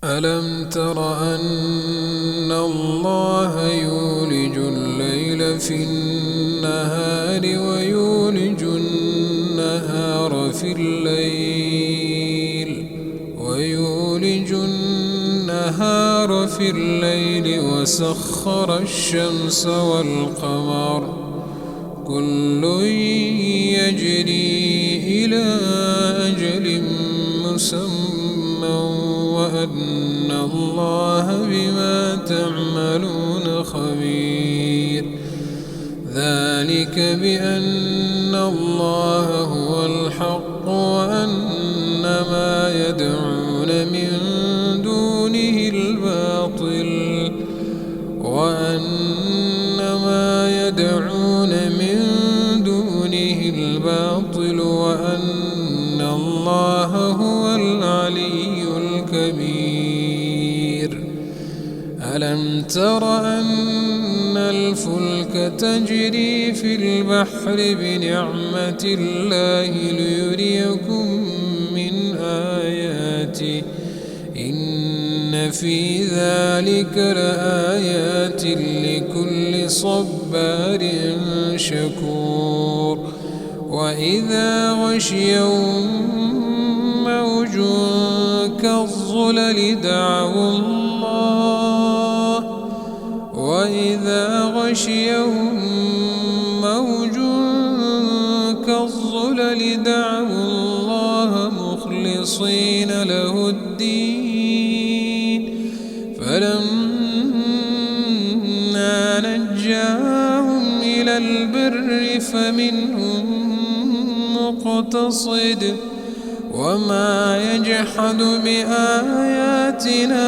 ألم تر أن الله يولج الليل في النهار ويولج النهار في الليل وسخر الشمس والقمر كل يجري إلى أجل مسمى وأن الله بما تعملون خبير. ذلك بأن الله هو الحق وأن ما يدعون من دونه الباطل وأن الله هو العلي الكبير. ألم تر أن الفلك تجري في البحر بنعمة الله ليريكم من آياته إن في ذلك لآيات لكل صبار شكور. وإذا غشيهم موج كالظلل دعوا الله مخلصين له الدين فلما نجاهم إلى البر فمنهم مقتصد وما يجحد بآياتنا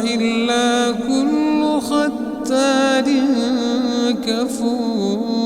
إلا كل ختار كفور.